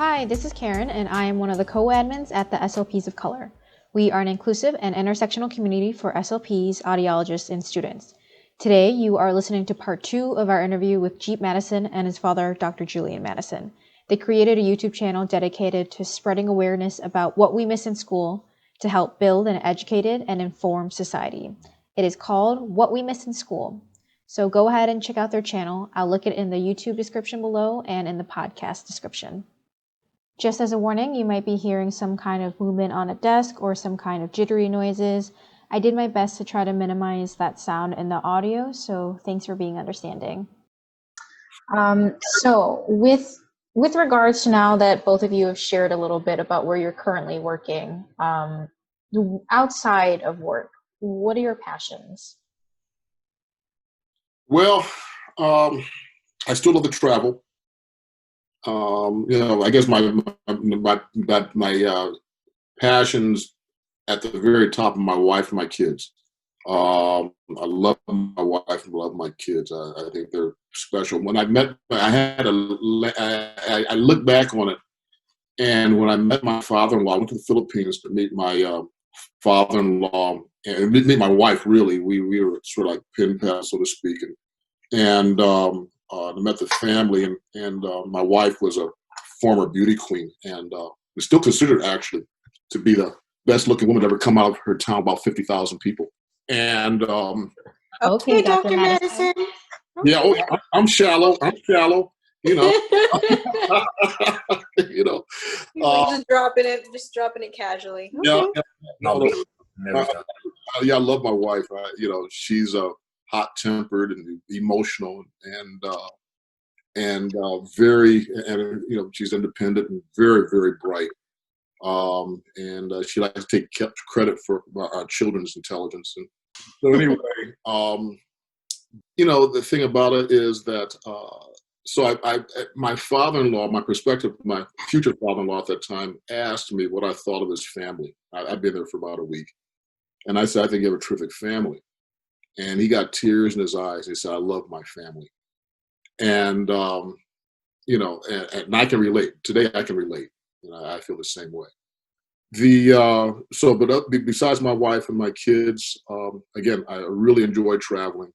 Hi, this is Karen, and I am one of the co-admins at the SLPs of Color. We are an inclusive and intersectional community for SLPs, audiologists, and students. Today, you are listening to part 2 of our interview with Jeep Madison and his father, Dr. Julian Madison. They created a YouTube channel dedicated to spreading awareness about what we miss in school to help build an educated and informed society. It is called What We Miss in School. So go ahead and check out their channel. I'll link it in the YouTube description below and in the podcast description. Just as a warning, you might be hearing some kind of movement on a desk or some kind of jittery noises. I did my best to try to minimize that sound in the audio, so thanks for being understanding. So with regards to now that both of you have shared a little bit about where you're currently working, outside of work, what are your passions? Well, I still love to travel. I guess my passions at the very top of my wife and my kids. I love my wife and love my kids. I think they're special. When I met, I look back on it, and when I met my father-in-law, I went to the Philippines to meet my father-in-law and meet my wife. Really, we were sort of like pen pals, so to speak, and I met the family, and my wife was a former beauty queen, and was still considered actually to be the best looking woman to ever come out of her town, about 50,000 people. And Okay, Dr. Madison. Yeah, I'm shallow. You know, just dropping it casually. Yeah, Okay. I love my wife. She's hot-tempered and emotional, and very, and she's independent and very, very bright. And she likes to take credit for our children's intelligence. And so anyway, the thing about it is that my father-in-law, my future father-in-law at that time, asked me what I thought of his family. I'd been there for about a week, and I said, I think you have a terrific family. And he got tears in his eyes. He said, I love my family. And, and I can relate. Today I can relate. I feel the same way. Besides my wife and my kids, again, I really enjoy traveling.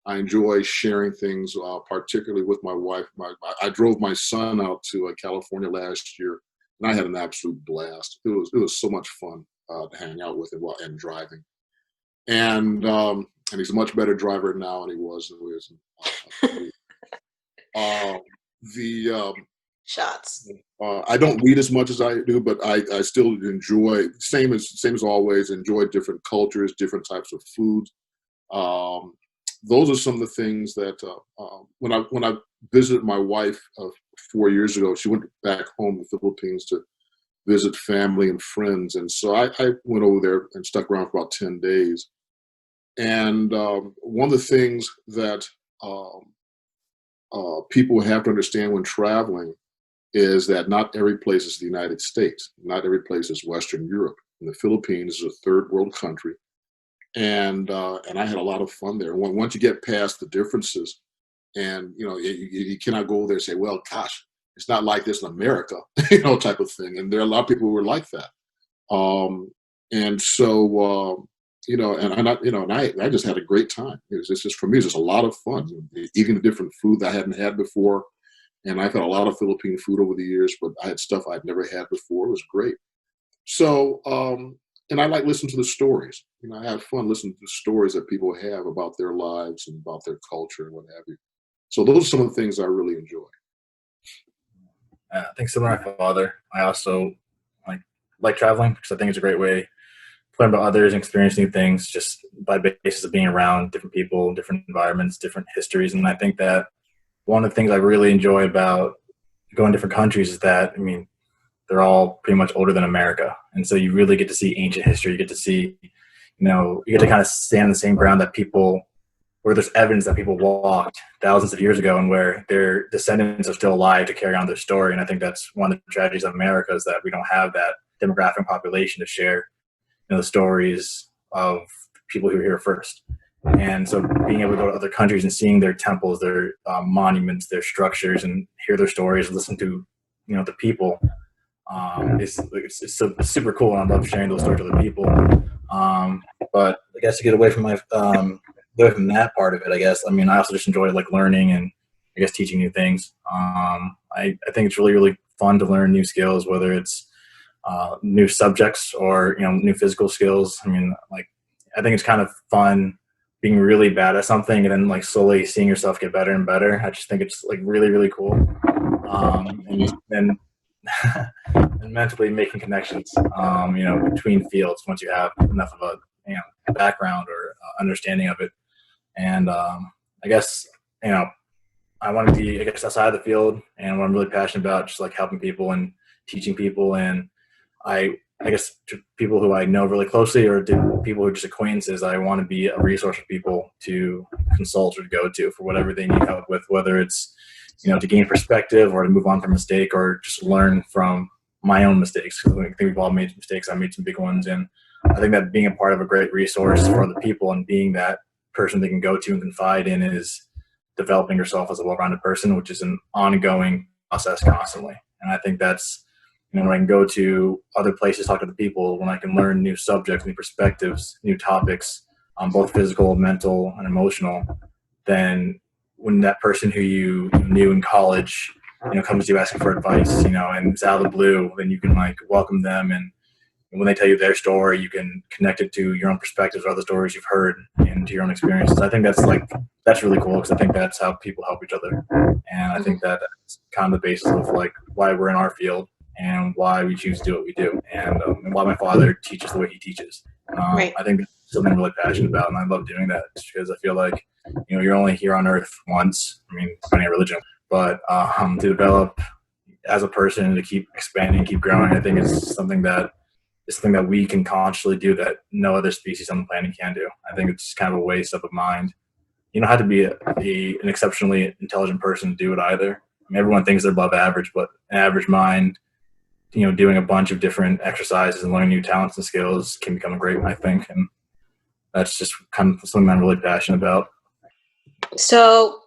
I enjoy sharing things, particularly with my wife. I drove my son out to California last year, and I had an absolute blast. It was so much fun to hang out with him while and driving. And he's a much better driver now than he was. Shots. I don't read as much as I do, but I still enjoy, same as always, enjoy different cultures, different types of foods. Those are some of the things that when I visited my wife 4 years ago, she went back home to the Philippines to visit family and friends, and so I went over there and stuck around for about 10 days. And one of the things that people have to understand when traveling is that not every place is the United States. Not every place is Western Europe. And the Philippines is a third world country. And I had a lot of fun there. Once you get past the differences, and you cannot go there and say, well, gosh, it's not like this in America, type of thing. And there are a lot of people who are like that. And so, I just had a great time. It's just, for me, it's just a lot of fun eating the different food that I hadn't had before. And I've had a lot of Philippine food over the years, but I had stuff I'd never had before. It was great. So, and I like listening to the stories. I have fun listening to the stories that people have about their lives and about their culture and what have you. So those are some of the things I really enjoy. Thanks to my father. I also like traveling because I think it's a great way to learn about others and experience new things just by basis of being around different people, different environments, different histories. And I think that one of the things I really enjoy about going to different countries is that, they're all pretty much older than America. And so you really get to see ancient history. You get to see, you get to kind of stand on the same ground that where there's evidence that people walked thousands of years ago and where their descendants are still alive to carry on their story. And I think that's one of the tragedies of America is that we don't have that demographic population to share the stories of people who were here first. And so being able to go to other countries and seeing their temples, their monuments, their structures, and hear their stories, listen to the people it's super cool, and I love sharing those stories with other people. But I guess to get away from that part of it, I guess, I mean, I also just enjoy like learning and I guess teaching new things. I think it's really, really fun to learn new skills, whether it's new subjects or, new physical skills. I mean, like, I think it's kind of fun being really bad at something and then like slowly seeing yourself get better and better. I just think it's like really, really cool. And then and mentally making connections, between fields once you have enough of a background or understanding of it. And I guess, I want to be, I guess, outside of the field, and what I'm really passionate about, just like helping people and teaching people. And I guess to people who I know really closely or to people who are just acquaintances, I want to be a resource for people to consult or to go to for whatever they need help with, whether it's, to gain perspective or to move on from a mistake or just learn from my own mistakes. I think we've all made mistakes. I made some big ones. And I think that being a part of a great resource for other people and being that person they can go to and confide in is developing yourself as a well-rounded person, which is an ongoing process constantly. And I think that's, when I can go to other places, talk to the people, when I can learn new subjects, new perspectives, new topics, both physical, mental, and emotional, then when that person who you knew in college, comes to you asking for advice, and it's out of the blue, then you can like welcome them. And when they tell you their story, you can connect it to your own perspectives or other stories you've heard and to your own experiences. I think that's really cool, because I think that's how people help each other. And I think that's kind of the basis of like why we're in our field and why we choose to do what we do, and why my father teaches the way he teaches. Right. I think that's something I'm really passionate about, and I love doing that just because I feel like, you're only here on earth once. I mean, depending on religion, but to develop as a person, to keep expanding, keep growing, I think it's something that we can consciously do that no other species on the planet can do. I think it's kind of a waste of a mind. You don't have to be an exceptionally intelligent person to do it either. I mean, everyone thinks they're above average, but an average mind, doing a bunch of different exercises and learning new talents and skills can become a great one, I think. And that's just kind of something I'm really passionate about. So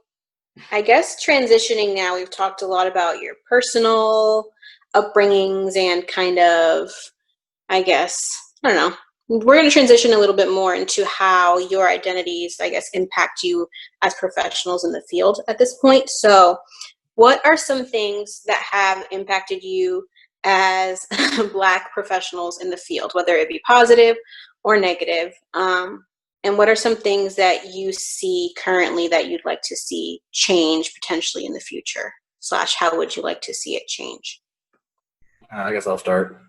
I guess transitioning now, we've talked a lot about your personal upbringings and kind of, I don't know. We're going to transition a little bit more into how your identities, I guess, impact you as professionals in the field at this point. So what are some things that have impacted you as Black professionals in the field, whether it be positive or negative? And what are some things that you see currently that you'd like to see change potentially in the future? / how would you like to see it change? I guess I'll start.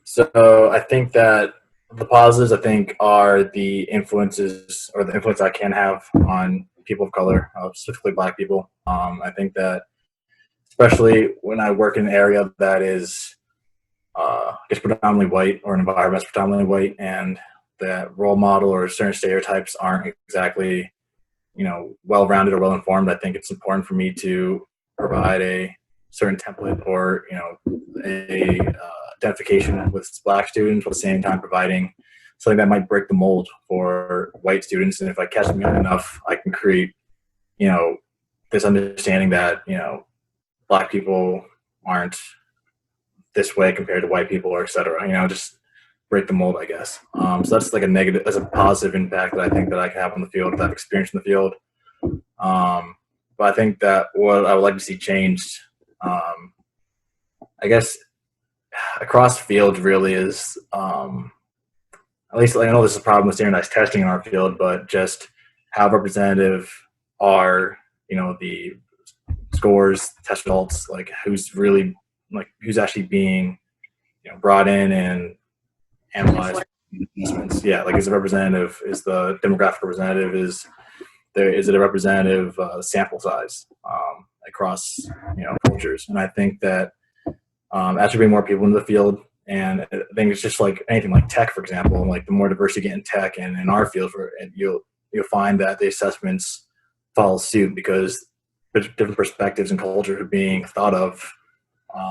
So I think that the positives, are the influences or the influence I can have on people of color, specifically Black people. I think that especially when I work in an area that is, predominantly white, or an environment that's predominantly white, and that role model or certain stereotypes aren't exactly, well-rounded or well-informed, I think it's important for me to provide a certain template or, a identification with Black students, at the same time providing something that might break the mold for white students. And if I catch them young enough, I can create, this understanding that, Black people aren't this way compared to white people, or et cetera, just break the mold, I guess. So that's like that's a positive impact that I think that I can have on the field, that I've experienced in the field. But I think that what I would like to see changed, I guess, across the field really is, at least I know this is a problem with standardized testing in our field, but just how representative are, the scores, test results, like who's actually being, brought in and analyzed assessments. Yeah, like is the demographic representative, is it a representative sample size across cultures? And I think that as we bring more people into the field, and I think it's just like anything like tech, for example, like the more diversity you get in tech and in our field, you'll find that the assessments follow suit, because different perspectives and cultures are being thought of,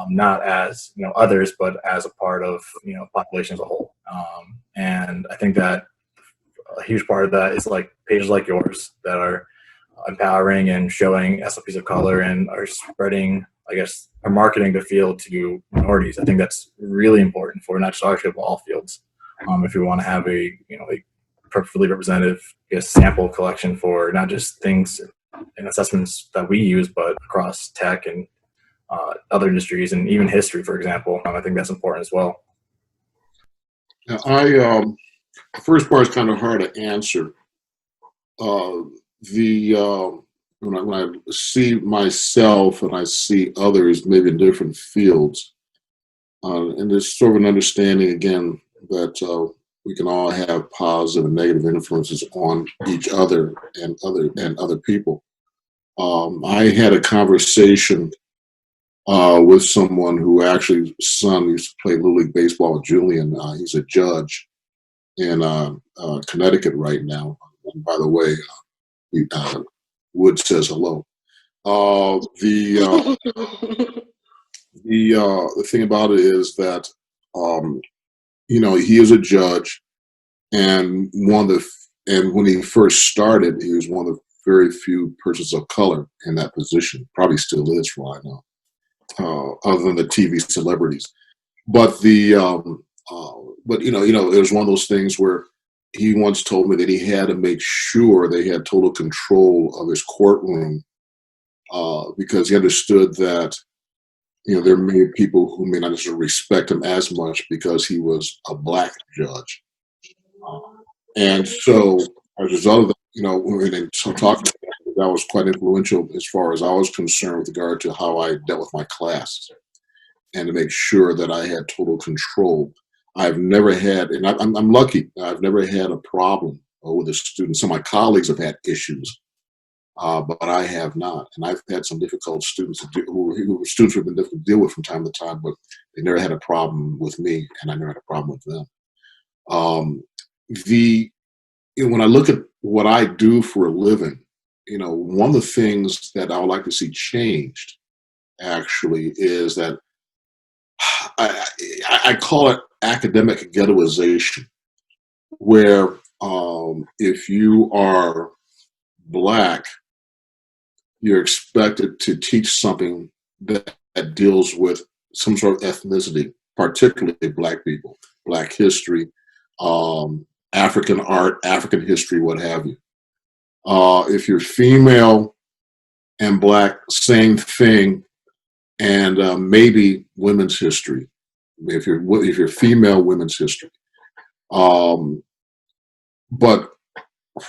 not as others, but as a part of population as a whole. And I think that a huge part of that is like pages like yours that are empowering and showing SLPs of color and are spreading I guess, our marketing the field to minorities. I think that's really important for not just our field, but all fields. If we want to have a perfectly representative, I guess, sample collection for not just things and assessments that we use, but across tech and other industries and even history, for example. I think that's important as well. Now, the first part is kind of hard to answer. When I see myself and I see others, maybe in different fields, and there's sort of an understanding again that we can all have positive and negative influences on each other and other people. I had a conversation with someone who actually son used to play Little League Baseball with Julian. He's a judge in Connecticut right now. And by the way, Wood says hello. The thing about it is that he is a judge, and when he first started, he was one of the very few persons of color in that position. Probably still is, for all I know, other than the TV celebrities. But it was one of those things where he once told me that he had to make sure they had total control of his courtroom because he understood that there may be people who may not necessarily respect him as much because he was a black judge. And so as a result of that, and so talking to him, that was quite influential as far as I was concerned with regard to how I dealt with my class and to make sure that I had total control. I've never had, and I'm lucky, I've never had a problem with a student. Some of my colleagues have had issues, but I have not. And I've had some difficult students who have been difficult to deal with from time to time, but they never had a problem with me, and I never had a problem with them. When I look at what I do for a living, one of the things that I would like to see changed, actually, is that I call it academic ghettoization, where if you are black, you're expected to teach something that deals with some sort of ethnicity, particularly black people, black history, African art, African history, what have you. If you're female and black, same thing, and maybe women's history. If you're female, women's history. But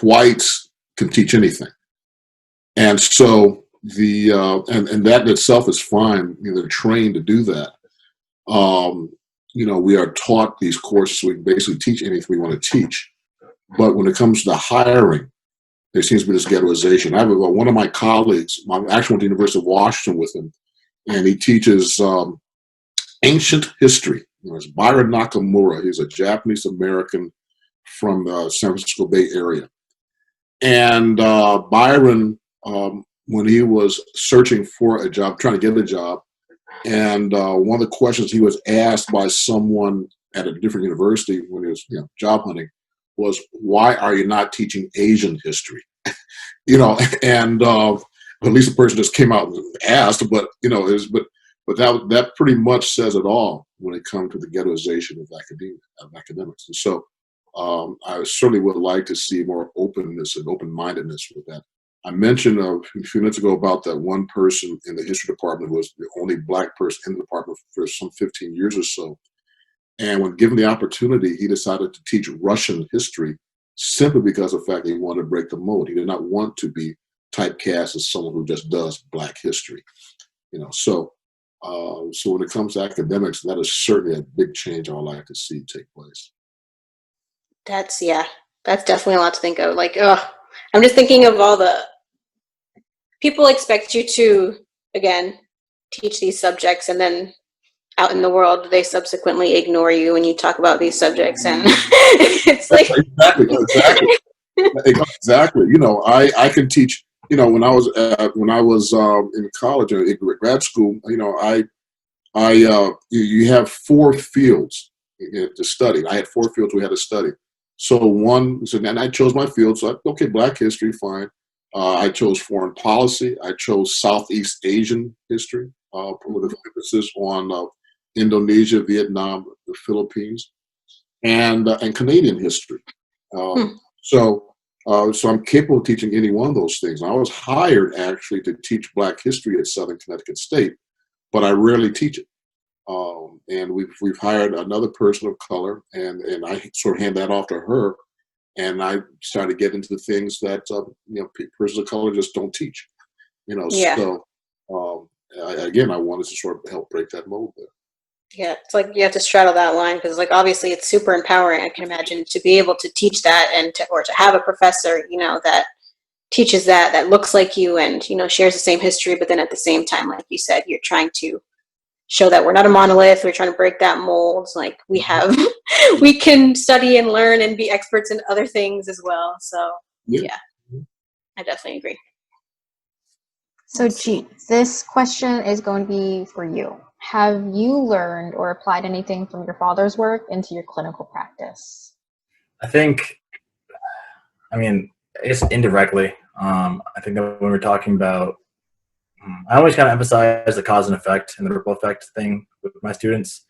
whites can teach anything, and so and that in itself is fine. They're trained to do that. We are taught these courses, so we can basically teach anything we want to teach. But when it comes to hiring, there seems to be this ghettoization. I have one of my colleagues. I actually went to the University of Washington with him, and he teaches ancient history. It's Byron Nakamura. He's a Japanese American from the San Francisco Bay Area. And Byron, when he was searching for a job, trying to get a job, and one of the questions he was asked by someone at a different university when he was job hunting was, "Why are you not teaching Asian history?" And at least the person just came out and asked, but that pretty much says it all when it comes to the ghettoization of academics. And so I certainly would like to see more openness and open-mindedness with that. I mentioned a few minutes ago about that one person in the history department who was the only black person in the department for some 15 years or so. And when given the opportunity, he decided to teach Russian history simply because of the fact that he wanted to break the mold. He did not want to be typecast as someone who just does black history. So when it comes to academics, that is certainly a big change I would like to see take place. That's definitely a lot to think of. I'm just thinking of all the people expect you to, again, teach these subjects, and then out in the world, they subsequently ignore you when you talk about these subjects, and it's like exactly. I can teach. When I was in college or in grad school, you have 4 fields to study. I had 4 fields we had to study. And I chose my field. So okay, black history, fine. I chose foreign policy. I chose Southeast Asian history. with an emphasis on Indonesia, Vietnam, the Philippines, and Canadian history. So I'm capable of teaching any one of those things. I was hired actually to teach Black history at Southern Connecticut State, but I rarely teach it. And we've hired another person of color, and I sort of hand that off to her, and I started getting into the things that persons of color just don't teach. Yeah. So I wanted to sort of help break that mold there. Yeah, it's like you have to straddle that line because, like, obviously it's super empowering. I can imagine to be able to teach that and to have a professor, that teaches that looks like you and shares the same history, but then at the same time, like you said, you're trying to show that we're not a monolith. We're trying to break that mold. Like we have, we can study and learn and be experts in other things as well. So yeah, I definitely agree. So, Jeet, this question is going to be for you. Have you learned or applied anything from your father's work into your clinical practice? I guess indirectly. I think that when we're talking about, I always kind of emphasize the cause and effect and the ripple effect thing with my students,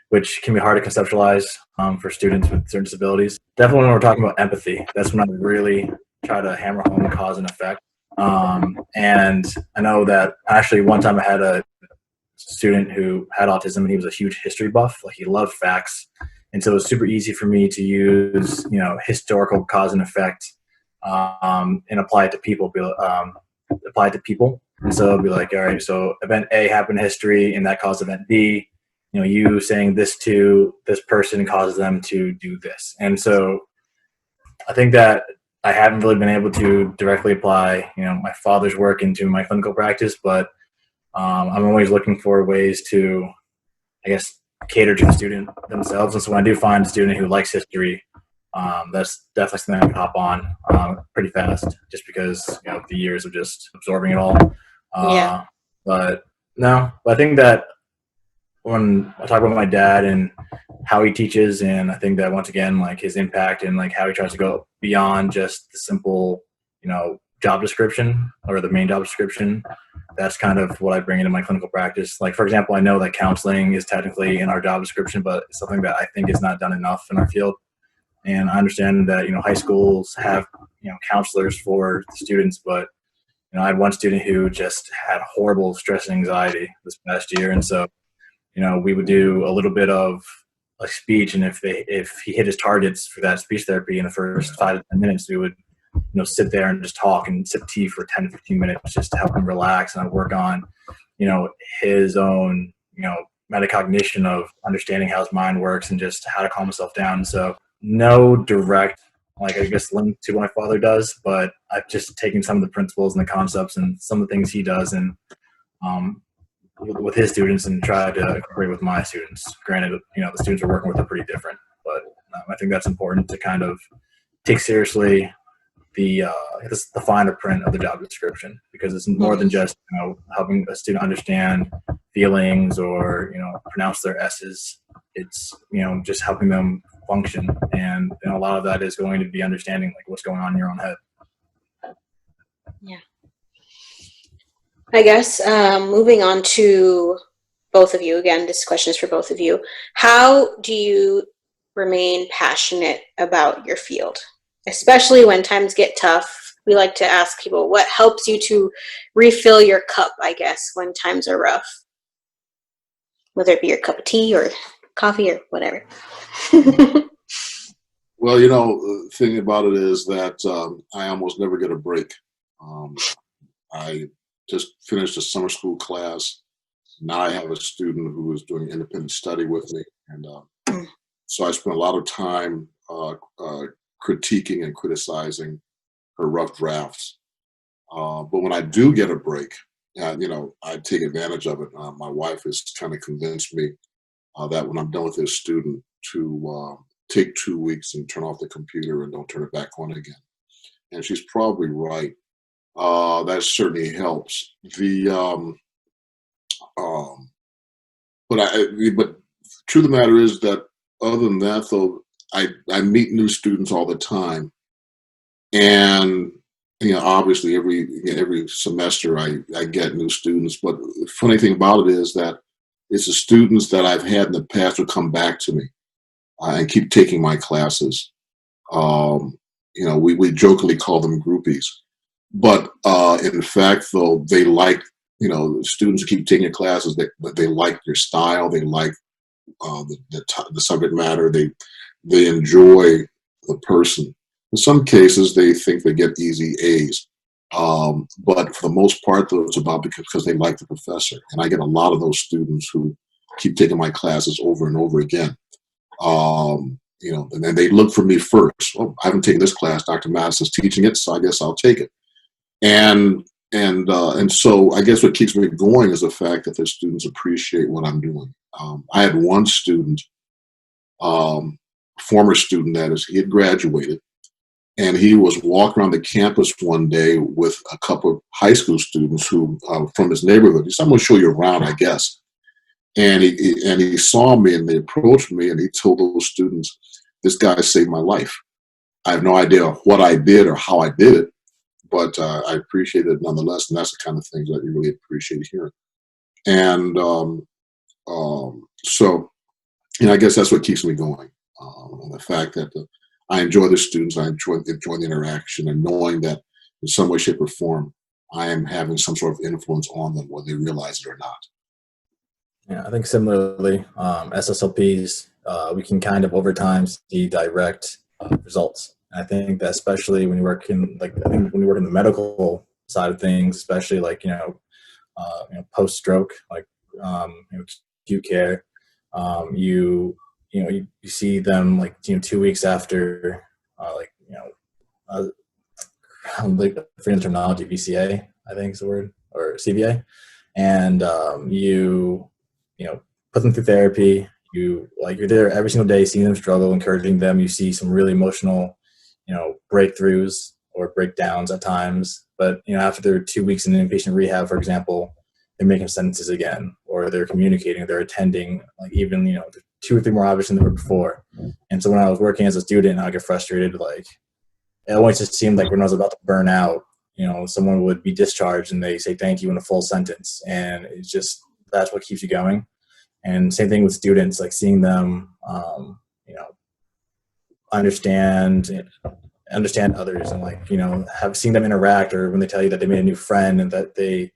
which can be hard to conceptualize for students with certain disabilities. Definitely when we're talking about empathy, that's when I really try to hammer home the cause and effect. And I know that actually one time I had a student who had autism and he was a huge history buff. Like he loved facts. And so it was super easy for me to use, historical cause and effect and apply it to people. And so it'll be like, all right, so event A happened in history and that caused event B. You saying this to this person causes them to do this. And so I think that I haven't really been able to directly apply, my father's work into my clinical practice, but I'm always looking for ways to, I guess, cater to the student themselves. And so when I do find a student who likes history, that's definitely something I can hop on pretty fast, just because the years of just absorbing it all. But I think that when I talk about my dad and how he teaches, and I think that once again, like his impact and like how he tries to go beyond just the simple, job description or the main job description, that's kind of what I bring into my clinical practice. Like, for example, I know that counseling is technically in our job description, but it's something that I think is not done enough in our field. And I understand that, high schools have, counselors for students, but, I had one student who just had horrible stress and anxiety this past year. And so, we would do a little bit of like speech, and if he hit his targets for that speech therapy in the first 5 to 10 minutes, we would, sit there and just talk and sip tea for 10 to 15 minutes just to help him relax and work on, his own, metacognition of understanding how his mind works and just how to calm himself down. So no direct, I guess, link to what my father does, but I've just taken some of the principles and the concepts and some of the things he does and with his students and try to incorporate with my students. Granted, the students we're working with are pretty different, but I think that's important to kind of take seriously the finer print of the job description, because it's more than just helping a student understand feelings or pronounce their S's. It's just helping them function, and a lot of that is going to be understanding like what's going on in your own head. Yeah. I guess moving on to both of you, again, this question is for both of you. How do you remain passionate about your field? Especially when times get tough, we like to ask people what helps you to refill your cup, I guess, when times are rough. Whether it be your cup of tea or coffee or whatever. Well, the thing about it is that I almost never get a break. I just finished a summer school class. Now I have a student who is doing independent study with me. And so I spent a lot of time critiquing and criticizing her rough drafts. But when I do get a break, I take advantage of it. My wife has kind of convinced me that when I'm done with this student to take 2 weeks and turn off the computer and don't turn it back on again. And she's probably right. That certainly helps. But truth of the matter is that other than that, though, I meet new students all the time, and obviously every semester I get new students, but the funny thing about it is that it's the students that I've had in the past who come back to me and keep taking my classes. We jokingly call them groupies, but in fact, though, they like, the students who keep taking your classes, they like your style, they like the subject matter, they enjoy the person. In some cases, they think they get easy A's. But for the most part, though, it's about because they like the professor. And I get a lot of those students who keep taking my classes over and over again. And then they look for me first. Oh, I haven't taken this class. Dr. Madison's teaching it, so I guess I'll take it. And so I guess what keeps me going is the fact that the students appreciate what I'm doing. I had one student, former student that is, he had graduated. And he was walking around the campus one day with a couple of high school students who from his neighborhood. He said, "I'm going to show you around, I guess." And he saw me and they approached me and he told those students, "This guy saved my life. I have no idea what I did or how I did it, but I appreciate it nonetheless." And that's the kind of things that you really appreciate hearing. And so, I guess that's what keeps me going. And the fact that I enjoy the students, I enjoy the interaction, and knowing that in some way, shape, or form, I am having some sort of influence on them, whether they realize it or not. Yeah, I think similarly, SSLPs, we can kind of over time see direct results. I think that especially when you work in the medical side of things, especially post-stroke, acute care, you see them 2 weeks after, freedom terminology, VCA, I think is the word, or CVA, and you put them through therapy. You're there every single day, seeing them struggle, encouraging them. You see some really emotional, breakthroughs or breakdowns at times. But after their 2 weeks in inpatient rehab, for example, they're making sentences again, or they're communicating, they're attending, even 2 or 3 more obvious than they were before. And so when I was working as a student, I'd get frustrated. It always just seemed like when I was about to burn out, someone would be discharged and they say thank you in a full sentence, and it's just, that's what keeps you going. And same thing with students, seeing them, understand others, and have seen them interact, or when they tell you that they made a new friend and that they,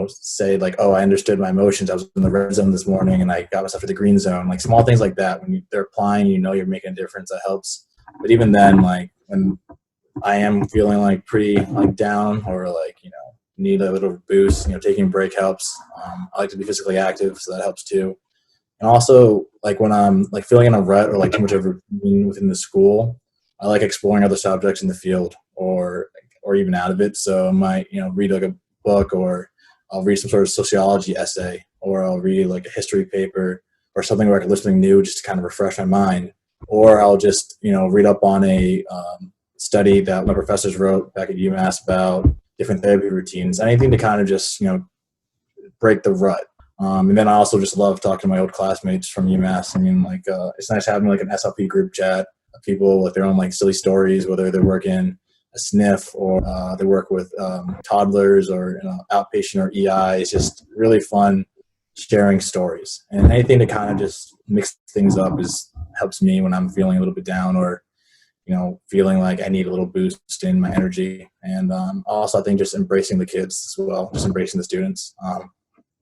say oh, I understood my emotions. I was in the red zone this morning and I got myself to the green zone. Small things like that, when they're applying, you're making a difference, that helps. But even then, when I am feeling pretty down, or need a little boost, taking a break helps. I like to be physically active, so that helps too. And also, when I'm feeling in a rut or too much overwhelmed within the school, I like exploring other subjects in the field, or even out of it. So I might read a book, or I'll read some sort of sociology essay, or I'll read a history paper or something where I can learn something new just to kind of refresh my mind. Or I'll just read up on a study that my professors wrote back at UMass about different therapy routines, anything to kind of just break the rut. And then I also just love talking to my old classmates from UMass. It's nice having an SLP group chat of people with their own silly stories, whether they're working a SNF or they work with toddlers, or outpatient or EI. It's just really fun sharing stories, and anything to kind of just mix things up helps me when I'm feeling a little bit down, or feeling like I need a little boost in my energy. And also, I think just embracing the kids as well, just embracing the students. I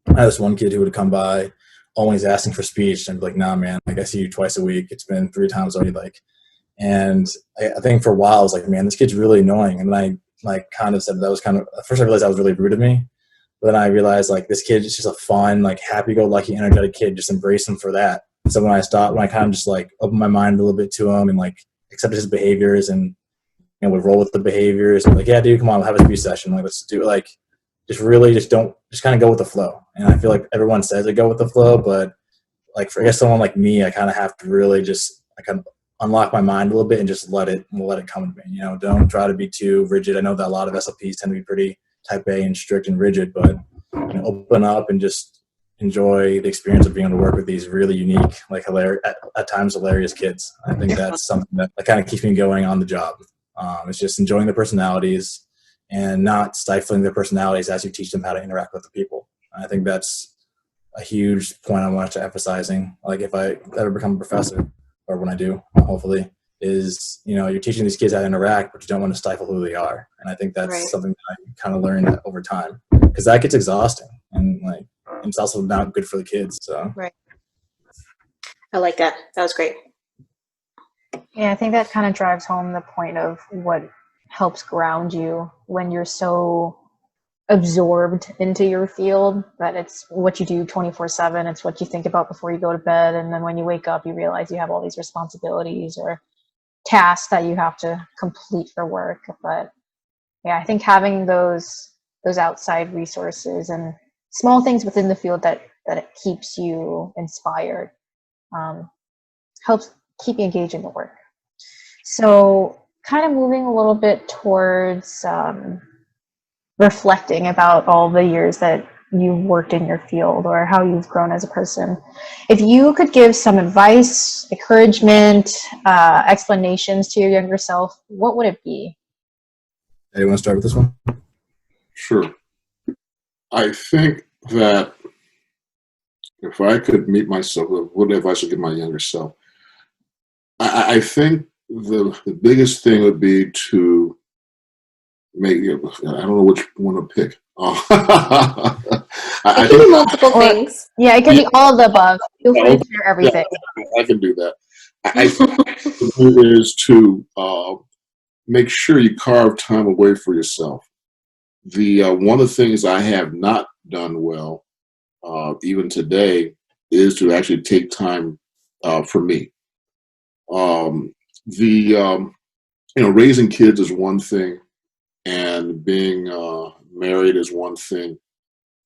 had this one kid who would come by always asking for speech, and I'd be like, "Nah, man, I see you twice a week. It's been 3 times already." And I think for a while I was like, "Man, this kid's really annoying." And then I kind of said that was kind of, at first I realized that was really rude of me. But then I realized this kid is just a fun, happy-go-lucky, energetic kid. Just embrace him for that. So when I kind of just opened my mind a little bit to him, and accepted his behaviors, and would roll with the behaviors, and "Yeah, dude, come on, we'll have a speech session. Let's do it." Just kind of go with the flow. And I feel like everyone says they go with the flow, but for, I guess, someone like me, I kind of have to really I kind of unlock my mind a little bit and just let it come to me. Don't try to be too rigid. I know that a lot of SLPs tend to be pretty type A and strict and rigid, but open up and just enjoy the experience of being able to work with these really unique, at times hilarious kids. I think that's something that kind of keeps me going on the job. It's just enjoying the personalities, and not stifling their personalities as you teach them how to interact with the people. I think that's a huge point I want to emphasizing. Like if I ever become a professor, or when I do, hopefully, is, you're teaching these kids how to interact, but you don't want to stifle who they are. And I think that's Right. something that I kind of learned over time, because that gets exhausting, and it's also not good for the kids. So Right. I like that. That was great. Yeah, I think that kind of drives home the point of what helps ground you when you're so absorbed into your field that it's what you do 24/7. It's what you think about before you go to bed. And then when you wake up, you realize you have all these responsibilities or tasks that you have to complete for work. But yeah, I think having those outside resources and small things within the field that it keeps you inspired helps keep you engaged in the work. So kind of moving a little bit towards reflecting about all the years that you've worked in your field or how you've grown as a person. If you could give some advice, encouragement, explanations to your younger self, what would it be? hey, you want to start with this one? Sure. I think that if I could meet myself, what advice would I give my younger self? I think the biggest thing would be to make, I don't know which one to pick. It I can be think, multiple things. Yeah, it could be all of the above. Feel free to share everything. I can do that. I think it is to make sure you carve time away for yourself. One of the things I have not done well, even today, is to actually take time for me. Raising kids is one thing, and being married is one thing,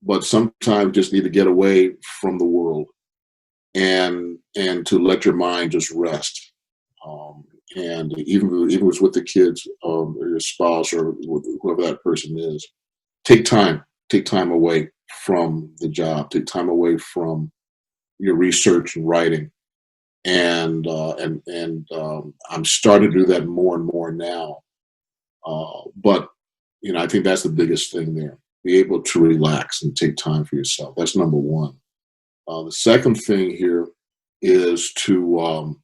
but sometimes you just need to get away from the world and to let your mind just rest. And even if it's with the kids, or your spouse, or whoever that person is, take time away from the job, take time away from your research and writing. And I'm starting to do that more and more now. But I think that's the biggest thing there. Be able to relax and take time for yourself. That's number one. The second thing here is to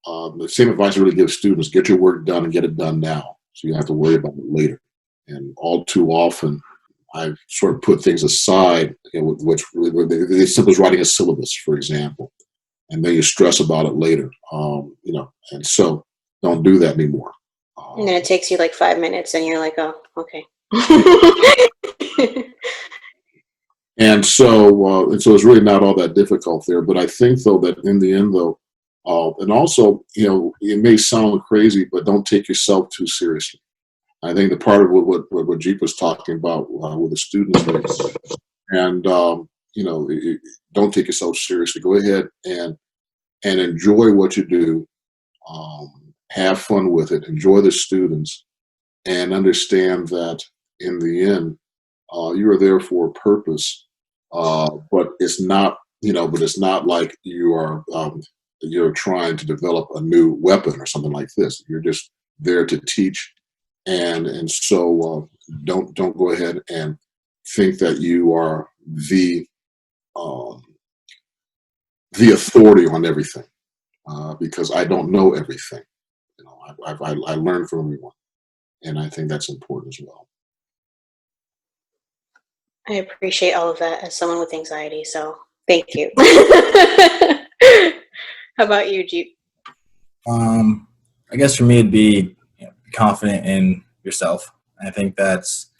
the same advice I really give students: get your work done and get it done now, so you don't have to worry about it later. And all too often, I've sort of put things aside, which the simple as writing a syllabus, for example, and then you stress about it later. And so don't do that anymore. And then it takes you like 5 minutes and you're like, oh, okay. And so it's really not all that difficult there. But I think, though, that in the end, though, and also, it may sound crazy, but don't take yourself too seriously. I think the part of what Jeep was talking about with the students, and don't take yourself seriously. Go ahead and enjoy what you do. Have fun with it. Enjoy the students, and understand that in the end, you are there for a purpose. But it's not, but it's not like you are you're trying to develop a new weapon or something like this. You're just there to teach, and so don't go ahead and think that you are the authority on everything, because I don't know everything. I learn from everyone, and I think that's important as well. I appreciate all of that as someone with anxiety, so thank you. How about you, Jeep? I guess for me, it'd be be confident in yourself. I think that's,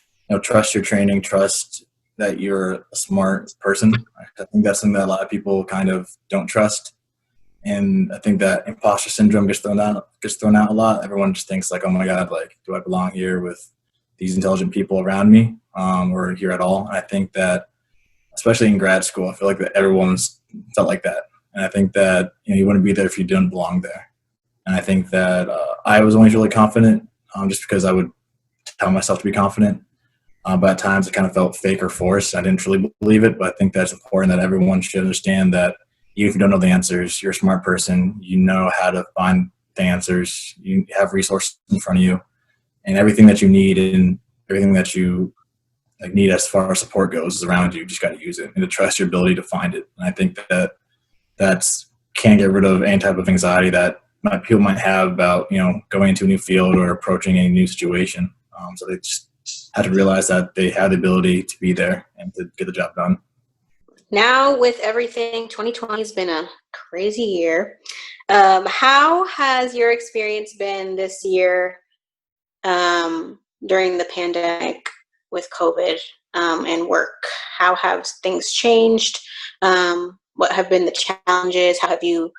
trust your training, trust that you're a smart person. I think that's something that a lot of people kind of don't trust. And I think that imposter syndrome gets thrown out a lot. Everyone just thinks like, oh my God, like, do I belong here with these intelligent people around me, or here at all? And I think that, especially in grad school, I feel like that everyone's felt like that. And I think that, you wouldn't be there if you didn't belong there. And I think that I was always really confident, just because I would tell myself to be confident. But at times it kind of felt fake or forced. I didn't truly believe it, but I think that's important that everyone should understand that even if you don't know the answers, you're a smart person. You know how to find the answers. You have resources in front of you, and everything that you need in everything that you like need as far as support goes is around you. You just got to use it and to trust your ability to find it. And I think that can get rid of any type of anxiety that people might have about, going into a new field or approaching a new situation. So they just have to realize that they have the ability to be there and to get the job done. Now with everything, 2020 has been a crazy year. How has your experience been this year during the pandemic with COVID and work? How have things changed? What have been the challenges? How have you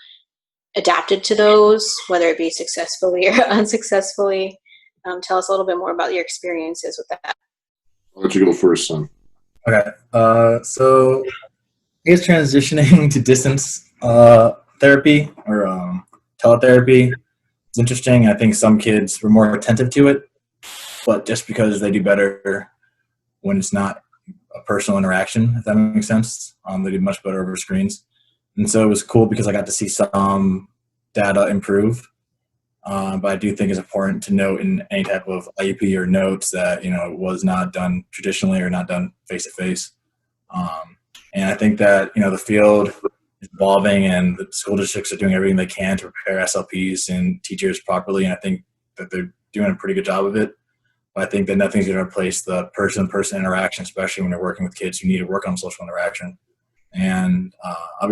adapted to those, whether it be successfully or unsuccessfully? Tell us a little bit more about your experiences with that. Why don't you go first, son? Okay. So I guess transitioning to distance therapy or teletherapy is interesting. I think some kids were more attentive to it, but just because they do better when it's not a personal interaction, if that makes sense, they do much better over screens. And so it was cool because I got to see some data improve. But I do think it's important to note in any type of IUP or notes that, it was not done traditionally or not done face-to-face. And I think that, the field is evolving and the school districts are doing everything they can to prepare SLPs and teachers properly. And I think that they're doing a pretty good job of it. But I think that nothing's going to replace the person-to-person interaction, especially when you're working with kids who need to work on social interaction. And I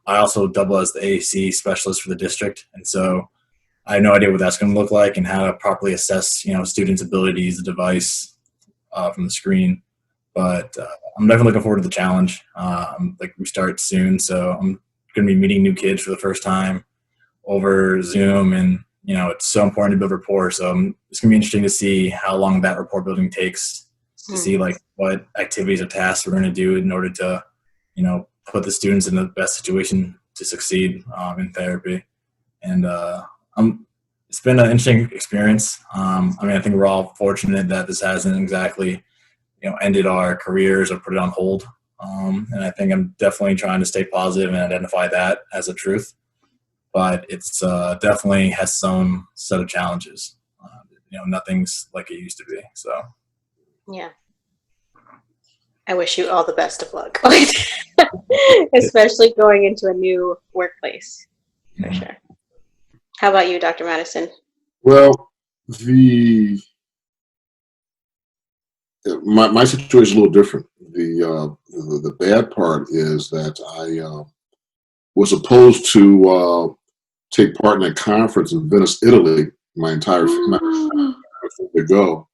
also double as the AAC specialist for the district. And so I have no idea what that's going to look like and how to properly assess, students' ability to use the device from the screen. But I'm definitely looking forward to the challenge. We start soon, so I'm going to be meeting new kids for the first time over Zoom, and it's so important to build rapport. So it's going to be interesting to see how long that rapport building takes, to see what activities or tasks we're going to do in order to, put the students in the best situation to succeed in therapy. And it's been an interesting experience. I think we're all fortunate that this hasn't exactly, ended our careers or put it on hold. And I think I'm definitely trying to stay positive and identify that as a truth. But it's definitely has some set of challenges. Nothing's like it used to be. So, yeah. I wish you all the best of luck, especially going into a new workplace, for sure. How about you, Dr. Madison? Well, my situation is a little different. The bad part is that I was supposed to take part in a conference in Venice, Italy, my entire to go,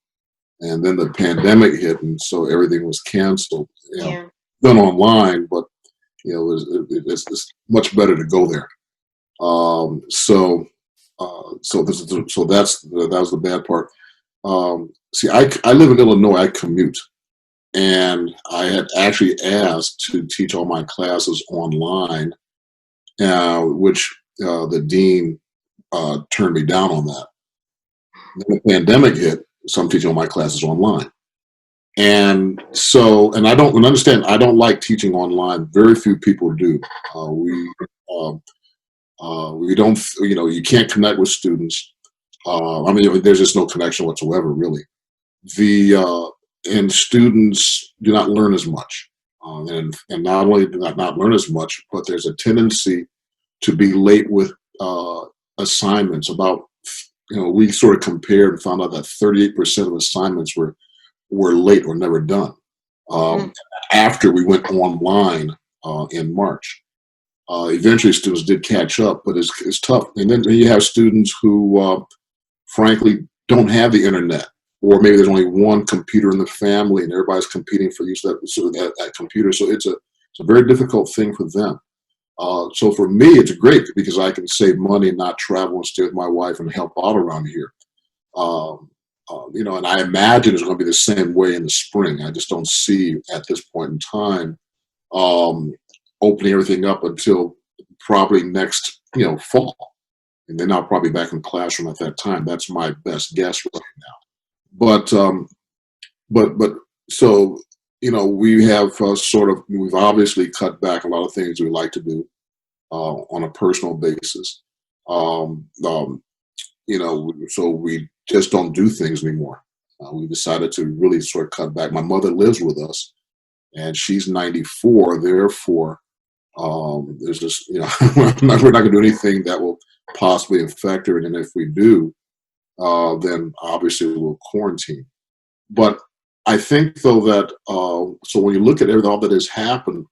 and then the pandemic hit, and so everything was canceled. Done online, but it's much better to go there. So that was the bad part. See, I live in Illinois. I commute, and I had actually asked to teach all my classes online, which the dean turned me down on that. Then the pandemic hit, so I'm teaching all my classes online. And so, and I don't understand, I don't like teaching online. Very few people do. We don't, you can't connect with students. There's just no connection whatsoever, really. And students do not learn as much. And not only do not learn as much, but there's a tendency to be late with assignments. We sort of compared and found out that 38% of assignments were late or never done after we went online in March. Eventually, students did catch up, but it's tough. And then you have students who, frankly, don't have the internet, or maybe there's only one computer in the family, and everybody's competing for use of that computer. So it's a very difficult thing for them. So for me, it's great because I can save money and not travel and stay with my wife and help out around here. And I imagine it's going to be the same way in the spring. I just don't see at this point in time opening everything up until probably next, fall. And then I'll probably be back in the classroom at that time. That's my best guess right now. But so, we have we've obviously cut back a lot of things we like to do on a personal basis. So we just don't do things anymore. We decided to really sort of cut back. My mother lives with us, and she's 94. Therefore, there's just, we're not going to do anything that will possibly infect her. And if we do, then obviously we'll quarantine. But I think, though, that so when you look at all that has happened,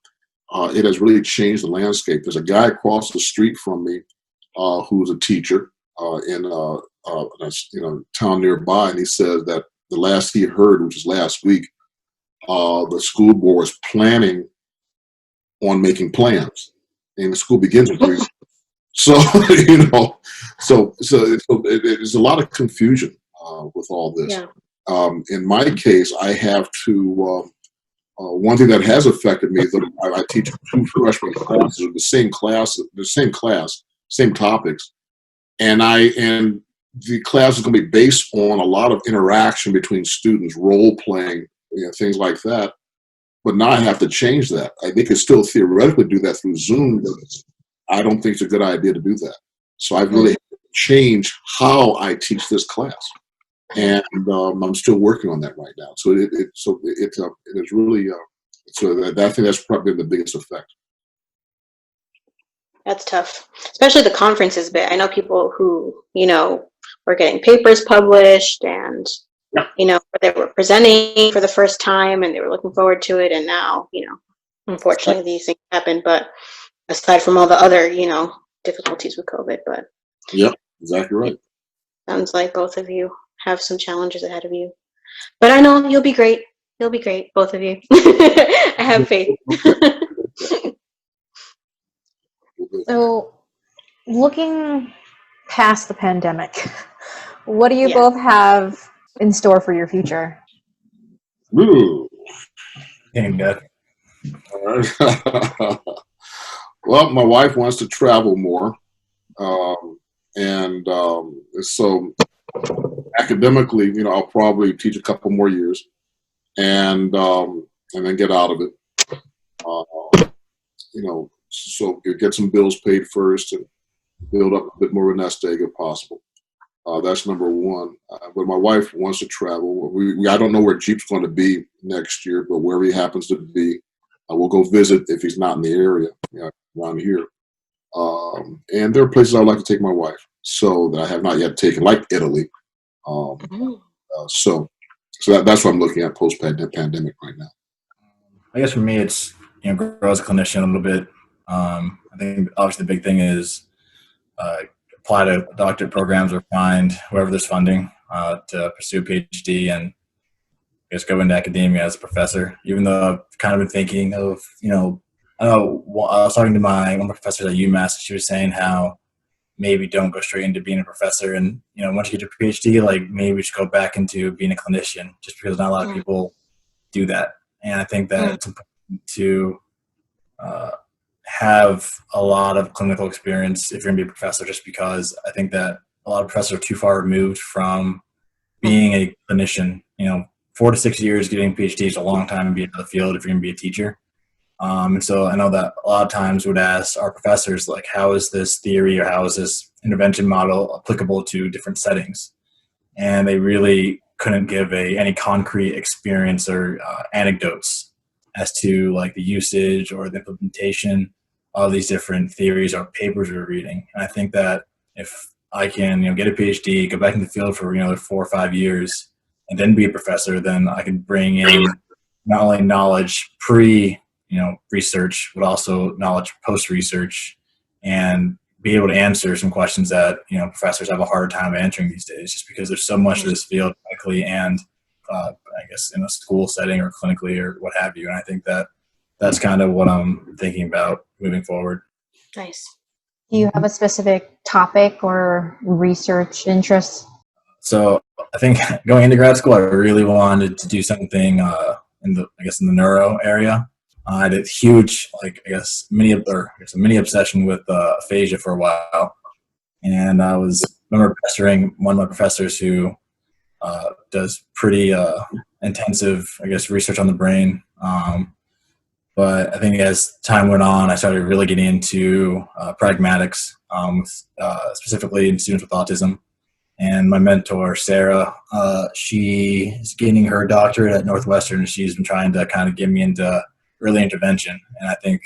it has really changed the landscape. There's a guy across the street from me who's a teacher in a town nearby, and he says that the last he heard, which was last week, the school board was planning on making plans, and the school begins in 3 weeks. So there's a lot of confusion with all this. Yeah. In my case, I have to. One thing that has affected me is that I teach 2 freshman classes of the same class, same topics, and the class is going to be based on a lot of interaction between students, role playing, things like that. But now I have to change that. They could still theoretically do that through Zoom, but I don't think it's a good idea to do that. So I've really changed how I teach this class, and I'm still working on that right now. So it is really I think that's probably the biggest effect. That's tough, especially the conferences bit. I know people who, were getting papers published and, they were presenting for the first time and they were looking forward to it. And now, unfortunately these things happen, but aside from all the other, difficulties with COVID, but. Yep, exactly right. Sounds like both of you have some challenges ahead of you, but I know you'll be great. You'll be great, both of you. I have faith. So, looking past the pandemic, what do you both have in store for your future? Ooh. Ain't good. All right. Well, my wife wants to travel more, and so academically, I'll probably teach a couple more years, and then get out of it. So you get some bills paid first and build up a bit more of a nest egg if possible. That's number one. But my wife wants to travel. I don't know where Jeep's going to be next year, but wherever he happens to be, we'll go visit if he's not in the area around here. And there are places I'd like to take my wife, so that I have not yet taken, like Italy. So that's what I'm looking at post-pandemic right now. I guess for me, it's grow as a clinician a little bit. I think obviously the big thing is apply to doctorate programs or find wherever there's funding to pursue a PhD and I guess go into academia as a professor. Even though I've kind of been thinking of, I was talking to one of my professors at UMass, and she was saying how maybe don't go straight into being a professor, and once you get your PhD, like maybe we should go back into being a clinician, just because not a lot of people do that. And I think that it's important to have a lot of clinical experience if you're going to be a professor, just because I think that a lot of professors are too far removed from being a clinician. 4 to 6 years getting a PhD is a long time to be in the field if you're going to be a teacher. And so I know that a lot of times we would ask our professors, like, how is this theory or how is this intervention model applicable to different settings? And they really couldn't give any concrete experience or anecdotes as to like the usage or the implementation of these different theories or papers we're reading. And I think that if I can, get a PhD, go back in the field for another 4 or 5 years, and then be a professor, then I can bring in not only knowledge research, but also knowledge post-research, and be able to answer some questions that professors have a hard time answering these days, just because there's so much of this field medically and I guess in a school setting or clinically or what have you. And I think that that's kind of what I'm thinking about moving forward. Nice. Do you have a specific topic or research interest? So I think going into grad school, I really wanted to do something in the neuro area. I had a huge, mini obsession with aphasia for a while, and I remember pestering one of my professors who does pretty intensive, research on the brain. But I think as time went on, I started really getting into pragmatics, specifically in students with autism. And my mentor, Sarah, she is getting her doctorate at Northwestern. She's been trying to kind of get me into early intervention. And I think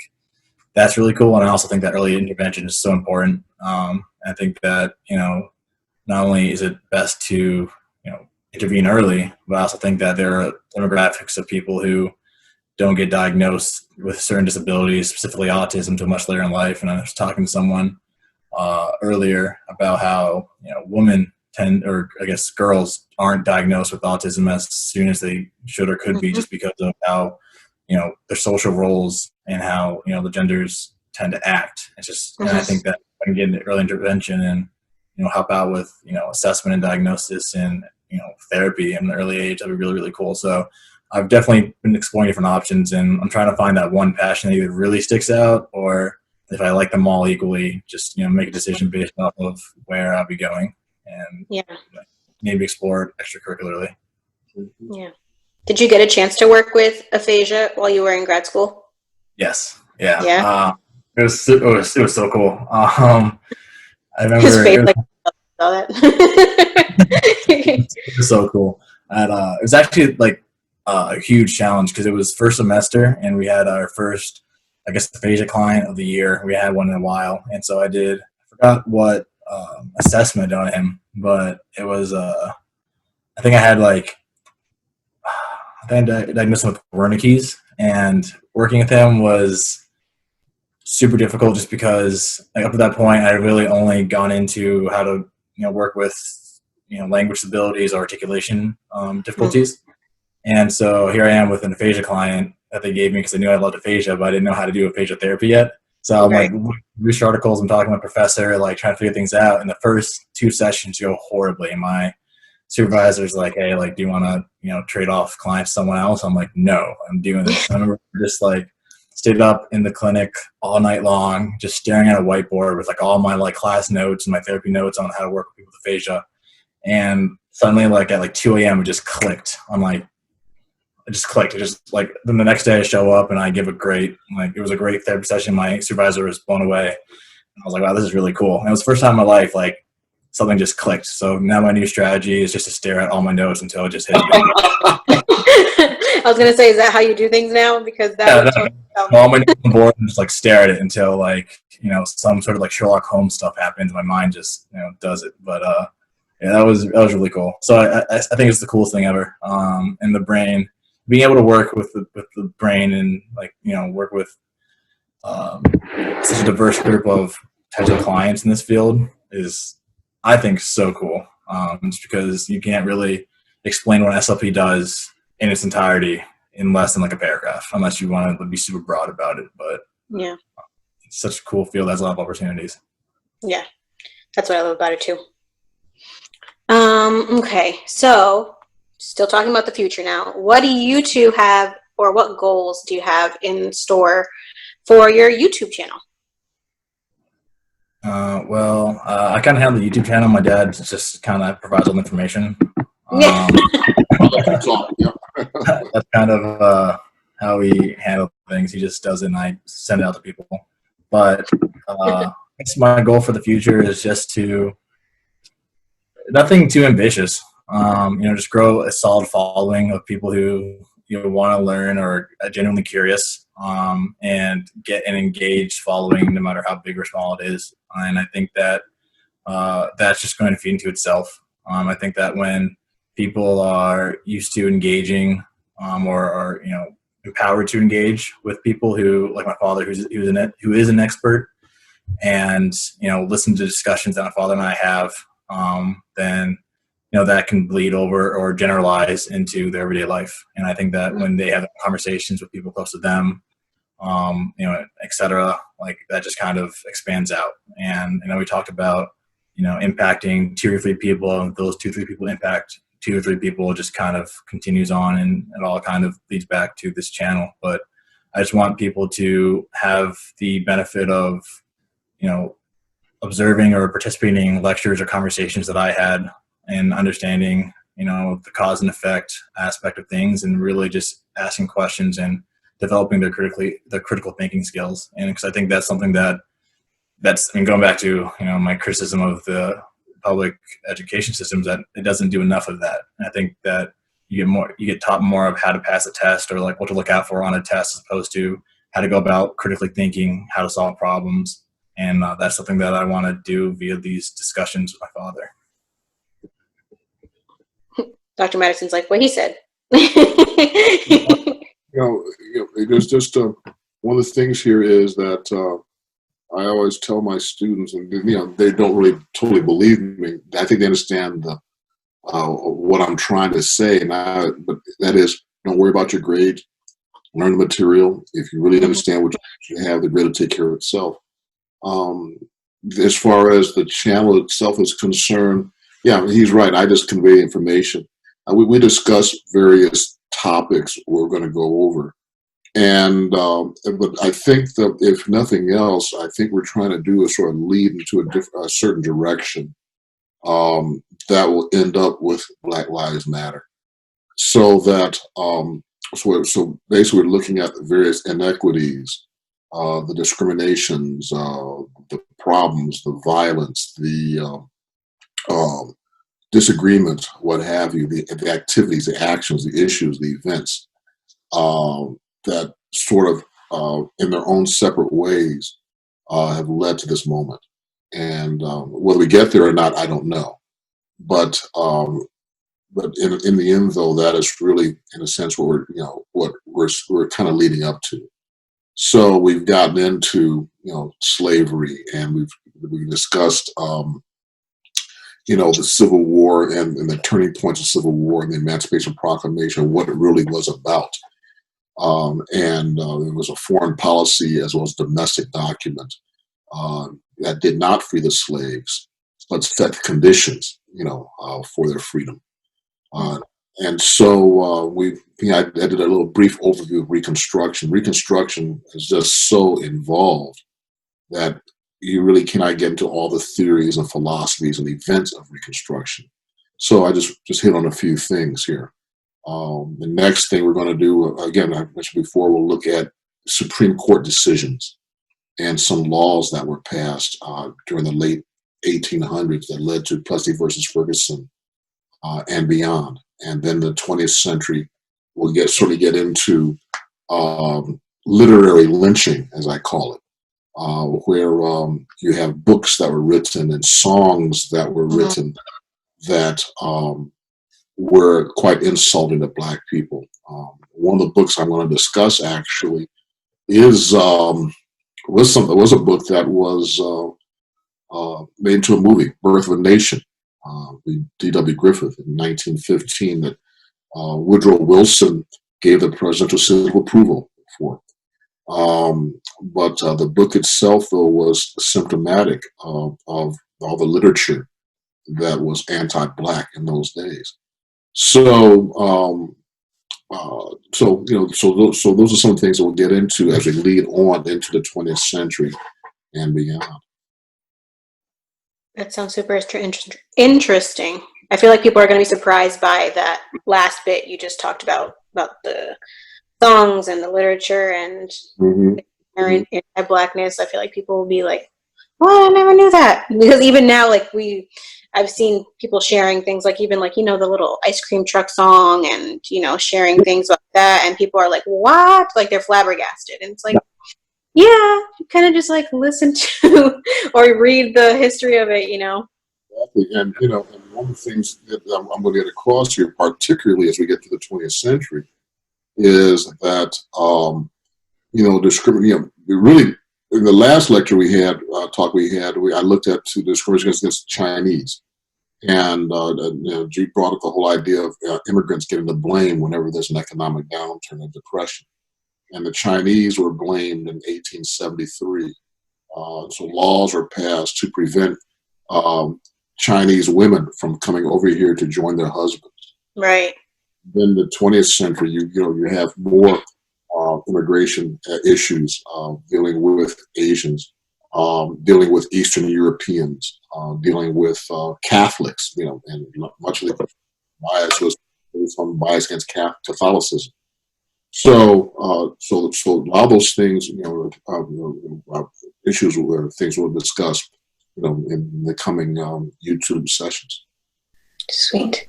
that's really cool. And I also think that early intervention is so important. I think that, not only is it best to, intervene early, but I also think that there are demographics of people who don't get diagnosed with certain disabilities, specifically autism, until much later in life. And I was talking to someone earlier about how, women or I guess girls aren't diagnosed with autism as soon as they should or could be, just because of how, their social roles and how, the genders tend to act. It's just, and I think that I can get into early intervention and, help out with, assessment and diagnosis and, therapy in an early age. That'd be really, really cool. So I've definitely been exploring different options, and I'm trying to find that one passion that either really sticks out, or if I like them all equally, just, make a decision based off of where I'll be going, and maybe explore it extracurricularly. Yeah. Did you get a chance to work with aphasia while you were in grad school? Yes. Yeah. Yeah. It was so cool. I remember His face, saw that. it was so cool. And, it was actually like a huge challenge because it was first semester and we had our first, I guess, aphasia client of the year. We had one in a while. And so I forgot what assessment on him, but it was, I think I had diagnosed him with Wernicke's, and working with him was super difficult just because up to that point I had really only gone into how to work with language disabilities or articulation difficulties. And so here I am with an aphasia client that they gave me because I knew I loved aphasia, but I didn't know how to do aphasia therapy yet. So I'm research articles, I'm talking to my professor, trying to figure things out, and the first 2 sessions go horribly. My supervisor's like, hey, do you want to trade off clients to someone else? I'm like, no, I'm doing this. I remember just stayed up in the clinic all night long, just staring at a whiteboard with all my class notes and my therapy notes on how to work with people with aphasia. And suddenly at 2 a.m. it just clicked. It just clicked. It just then the next day I show up and I give a great, it was a great therapy session. My supervisor was blown away. And I was like, wow, this is really cool. And it was the first time in my life, something just clicked. So now my new strategy is just to stare at all my notes until it just hits me. I was going to say, is that how you do things now? Because all my notes on board and just stare at it until some sort of Sherlock Holmes stuff happens. My mind just, does it. But that was really cool. So I think it's the coolest thing ever. And the brain, being able to work with the brain and work with such a diverse group of potential clients in this field is, I think, so cool. Just because you can't really explain what SLP does in its entirety in less than a paragraph, unless you want to be super broad about it. But yeah, it's such a cool field. Has a lot of opportunities. Yeah, that's what I love about it too. Okay, so still talking about the future now. What do you two have, or what goals do you have in store for your YouTube channel? I kind of have the YouTube channel. My dad just kind of provides all the information. That's kind of how we handle things. He just does it and I send it out to people. But I guess my goal for the future is just to, nothing too ambitious, just grow a solid following of people who want to learn or are genuinely curious, and get an engaged following no matter how big or small it is. And I think that that's just going to feed into itself. I think that when people are used to engaging, or are empowered to engage with people who, like my father, who is an expert, and listen to discussions that my father and I have, then that can bleed over or generalize into their everyday life. And I think that when they have conversations with people close to them, et cetera, that just kind of expands out. And we talked about impacting 2 or 3 people, and those 2 or 3 people impact 2 or 3 people, just kind of continues on, and it all kind of leads back to this channel. But I just want people to have the benefit of observing or participating in lectures or conversations that I had, and understanding the cause and effect aspect of things, and really just asking questions and developing their critical thinking skills. And because I think that's something that's going back to my criticism of the public education systems that it doesn't do enough of that. And I think that you get taught more of how to pass a test or like what to look out for on a test as opposed to how to go about critically thinking, how to solve problems. And that's something that I want to do via these discussions with my father. Dr. Madison's like what he said. There's just one of the things here is that I always tell my students, and they don't really totally believe me. I think they understand what I'm trying to say, but that is, don't worry about your grades. Learn the material. If you really understand what you have, the grade will take care of itself. As far as the channel itself is concerned, yeah, he's right. I just convey information. We discuss various topics we're going to go over. And but I think that if nothing else, I think we're trying to do is sort of lead into a certain direction that will end up with Black Lives Matter. So that so basically we're looking at the various inequities, the discriminations, the problems, the violence, the disagreements, what have you, the activities, the actions, the issues, the events. That sort of, in their own separate ways, have led to this moment. And whether we get there or not, I don't know. But in the end, though, that is really, in a sense, what we're kind of leading up to. So we've gotten into slavery, and we've discussed the Civil War and the turning points of Civil War and the Emancipation Proclamation, what it really was about. And it was a foreign policy as well as domestic document that did not free the slaves, but set conditions, for their freedom. And so I did a little brief overview of Reconstruction. Reconstruction is just so involved that you really cannot get into all the theories and philosophies and events of Reconstruction. So I just hit on a few things here. The next thing we're going to do, again, I mentioned before, we'll look at Supreme Court decisions and some laws that were passed during the late 1800s that led to Plessy versus Ferguson and beyond. And then the 20th century, we'll get into literary lynching, as I call it, where you have books that were written and songs that were written that were quite insulting to Black people. One of the books I'm going to discuss actually was a book that was made into a movie, Birth of a Nation, D.W. Griffith in 1915, that Woodrow Wilson gave the presidential seal of approval for. But the book itself, though, was symptomatic of all the literature that was anti-Black in those days. So those are some things that we'll get into as we lead on into the 20th century and beyond. That sounds super interesting. I feel like people are going to be surprised by that last bit you just talked about the songs and the literature and anti-Blackness. I feel like people will be like, "Well, I never knew that." Because even now, I've seen people sharing things like even the little ice cream truck song and sharing things like that, and people are like, "What?" Like they're flabbergasted, and it's like, yeah, you kind of just listen to or read the history of it, Exactly. And one of the things that I'm going to get across here, particularly as we get to the 20th century, is that discrimination. Really, in the last lecture we had, I looked at discrimination against Chinese, and G brought up the whole idea of immigrants getting the blame whenever there's an economic downturn and depression. And the Chinese were blamed in 1873. So laws were passed to prevent Chinese women from coming over here to join their husbands. Right. Then the 20th century, you have more immigration issues dealing with Asians, dealing with Eastern Europeans, dealing with Catholics. And much of the bias was some bias against Catholicism. So a lot of those things, issues were things we'll discuss. in the coming YouTube sessions. Sweet.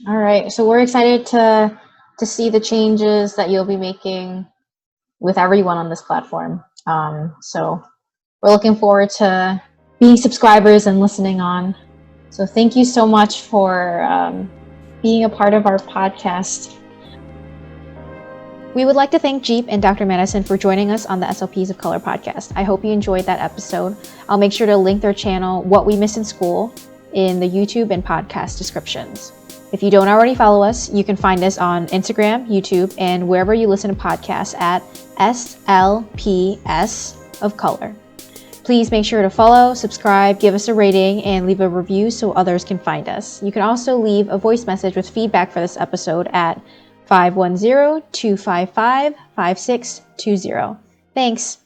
All right. So we're excited to see the changes that you'll be making with everyone on this platform. So we're looking forward to being subscribers and listening on. So thank you so much for being a part of our podcast. We would like to thank Jeep and Dr. Madison for joining us on the SLPs of Color podcast. I hope you enjoyed that episode. I'll make sure to link their channel, What We Miss in School, in the YouTube and podcast descriptions. If you don't already follow us, you can find us on Instagram, YouTube, and wherever you listen to podcasts at SLPS of Color. Please make sure to follow, subscribe, give us a rating, and leave a review so others can find us. You can also leave a voice message with feedback for this episode at 510-255-5620. Thanks.